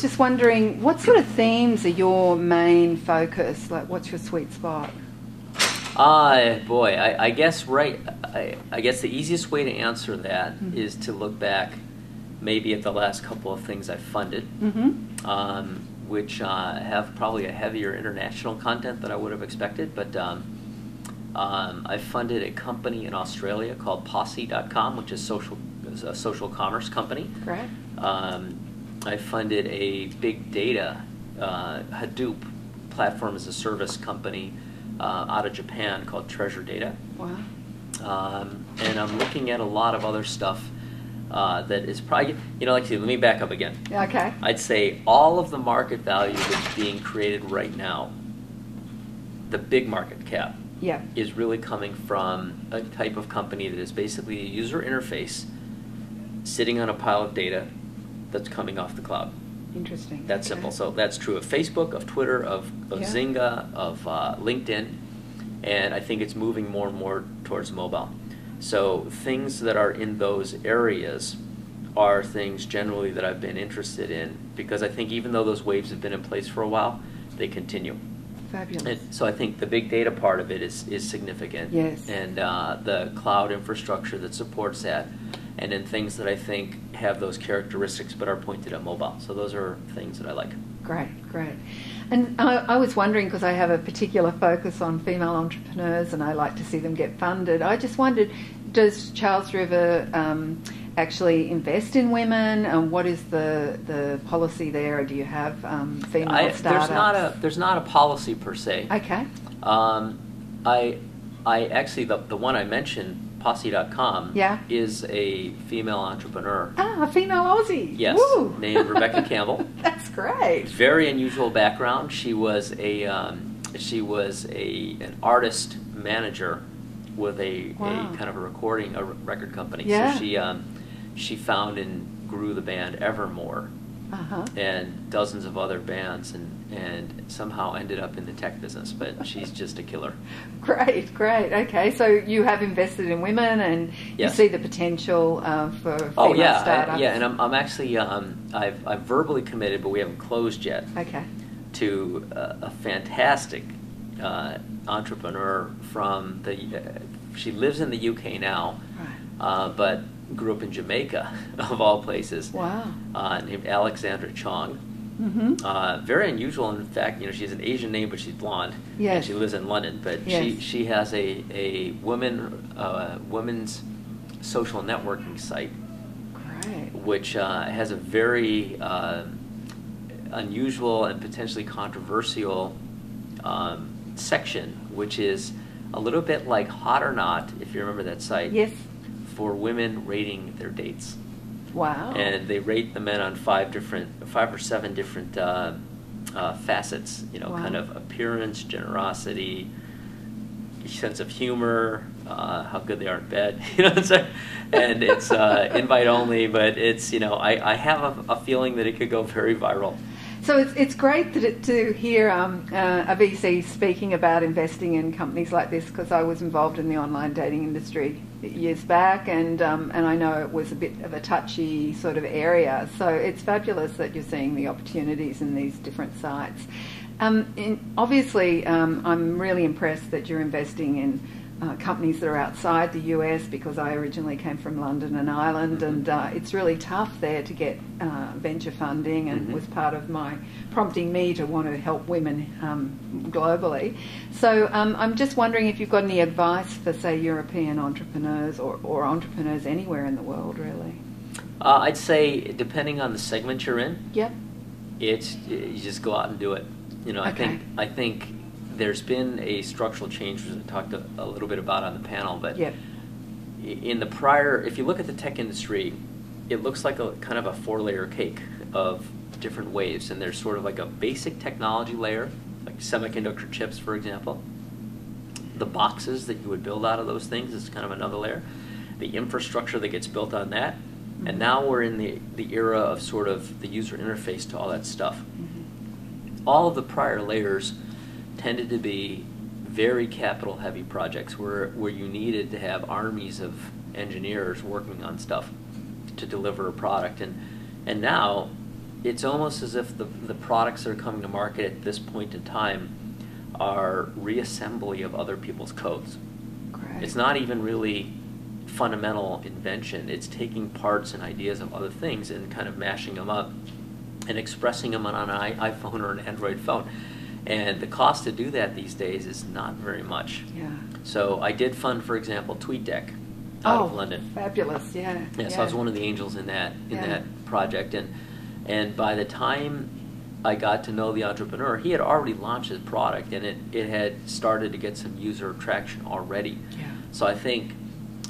was just wondering, what sort of themes are your main focus? Like, what's your sweet spot? Boy, I guess I guess the easiest way to answer that is to look back maybe at the last couple of things I've funded, which have probably a heavier international content than I would have expected. But I funded a company in Australia called Posse.com, which is a social commerce company. Great. I funded a big data Hadoop platform as a service company out of Japan called Treasure Data. Wow. And I'm looking at a lot of other stuff that is probably, let me back up again. Okay. I'd say all of the market value that's being created right now, the big market cap, is really coming from a type of company that is basically a user interface sitting on a pile of data that's coming off the cloud. Interesting. That's simple. So that's true of Facebook, of Twitter, of Zynga, of LinkedIn, and I think it's moving more and more towards mobile. So things that are in those areas are things generally that I've been interested in, because I think even though those waves have been in place for a while, they continue. Fabulous. And so I think the big data part of it is significant. Yes. And the cloud infrastructure that supports that, and then things that I think have those characteristics but are pointed at mobile. So those are things that I like. Great, great. And I was wondering, because I have a particular focus on female entrepreneurs and I like to see them get funded, I just wondered, does Charles River actually invest in women? And what is the policy there? Or do you have female startups? There's not a policy per se. Okay. I actually, the one I mentioned, Posse.com, is a female entrepreneur. Ah, a female Aussie. Yes, Woo. named Rebecca Campbell. That's great. Very unusual background. She was an artist manager with a kind of a record company. Yeah. So she found and grew the band Evermore, and dozens of other bands, and somehow ended up in the tech business, but she's just a killer. Great. Okay, so you have invested in women, and you see the potential for female startups. And I'm actually I've verbally committed, but we haven't closed yet. Okay. To a fantastic entrepreneur from she lives in the UK now, but grew up in Jamaica, of all places. Wow. Named Alexandra Chong. Very unusual, in fact. She has an Asian name, but she's blonde. Yes. And she lives in London, but she has a women's social networking site. Great. Which has a very unusual and potentially controversial section, which is a little bit like Hot or Not, if you remember that site. Yes. For women rating their dates. Wow. And they rate the men on 5 or 7 different facets, kind of appearance, generosity, sense of humor, how good they are in bed, and it's invite only, but it's, I have a feeling that it could go very viral. So it's great to hear a VC speaking about investing in companies like this, because I was involved in the online dating industry years back, and I know it was a bit of a touchy sort of area. So it's fabulous that you're seeing the opportunities in these different sites. Obviously, I'm really impressed that you're investing in companies that are outside the US, because I originally came from London and Ireland, and it's really tough there to get venture funding, and was part of my prompting me to want to help women globally. So I'm just wondering if you've got any advice for, say, European entrepreneurs or entrepreneurs anywhere in the world, really. I'd say, depending on the segment you're in, you just go out and do it. Okay. I think there's been a structural change, which I talked a little bit about on the panel, but in the prior, if you look at the tech industry, it looks like a kind of a 4-layer cake of different waves, and there's sort of like a basic technology layer, like semiconductor chips, for example. The boxes that you would build out of those things is kind of another layer. The infrastructure that gets built on that, and now we're in the era of sort of the user interface to all that stuff. All of the prior layers tended to be very capital heavy projects where you needed to have armies of engineers working on stuff to deliver a product, and now it's almost as if the products that are coming to market at this point in time are reassembly of other people's codes. Great. It's not even really fundamental invention. It's taking parts and ideas of other things and kind of mashing them up and expressing them on an iPhone or an Android phone. And the cost to do that these days is not very much. Yeah. So I did fund, for example, TweetDeck out of London. Fabulous, yeah. So I was one of the angels in that project. And by the time I got to know the entrepreneur, he had already launched his product, and it had started to get some user traction already. Yeah. So I think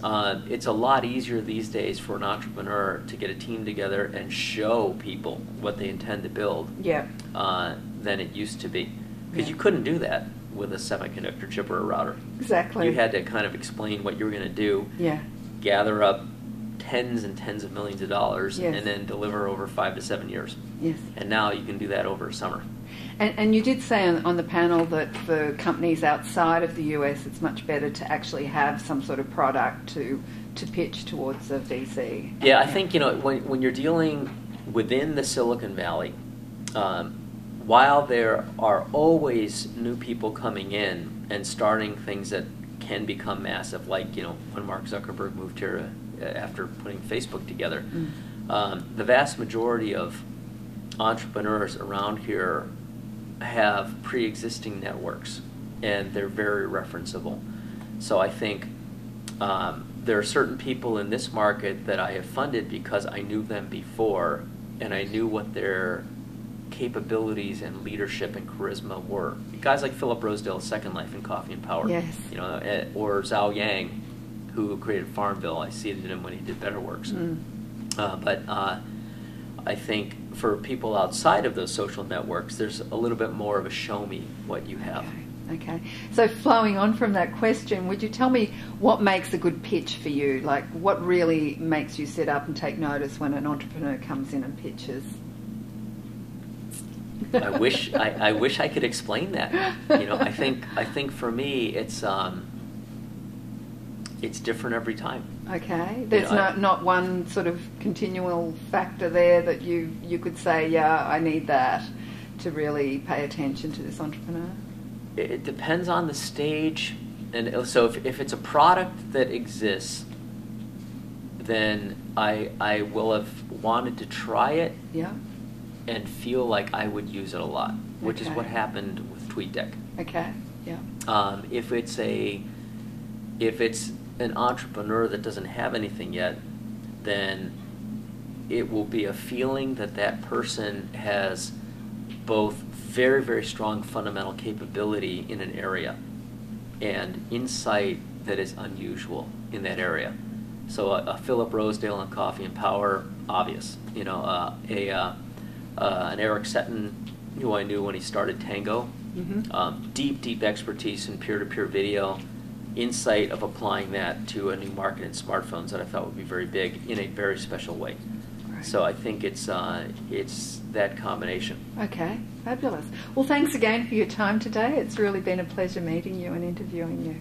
it's a lot easier these days for an entrepreneur to get a team together and show people what they intend to build than it used to be. Because you couldn't do that with a semiconductor chip or a router. Exactly. You had to kind of explain what you were going to do, gather up tens and tens of millions of dollars, and then deliver over 5 to 7 years. Yes. And now you can do that over a summer. And you did say on the panel that for companies outside of the US, it's much better to actually have some sort of product to pitch towards a VC. Yeah, I think, when you're dealing within the Silicon Valley, while there are always new people coming in and starting things that can become massive, like, when Mark Zuckerberg moved here after putting Facebook together, the vast majority of entrepreneurs around here have pre-existing networks, and they're very referenceable. So I think there are certain people in this market that I have funded because I knew them before, and I knew what their capabilities and leadership and charisma were. Guys like Philip Rosedale of Second Life and Coffee and Power, or Zhao Yang, who created Farmville. I seeded him when he did BetterWorks. But I think for people outside of those social networks, there's a little bit more of a show me what you have. Okay. So flowing on from that question, would you tell me what makes a good pitch for you? Like, what really makes you sit up and take notice when an entrepreneur comes in and pitches? I wish I could explain that. I think for me it's different every time. Okay. There's not one sort of continual factor there that you could say, I need that to really pay attention to this entrepreneur? It depends on the stage. And so if it's a product that exists, then I will have wanted to try it and feel like I would use it a lot, which is what happened with TweetDeck. Okay, If it's an entrepreneur that doesn't have anything yet, then it will be a feeling that person has both very, very strong fundamental capability in an area and insight that is unusual in that area. So a Philip Rosedale on Coffee and Power, obvious. An Eric Setton, who I knew when he started Tango, deep expertise in peer-to-peer video, insight of applying that to a new market in smartphones that I thought would be very big in a very special way. Right. So I think it's that combination. Okay, fabulous. Well, thanks again for your time today. It's really been a pleasure meeting you and interviewing you.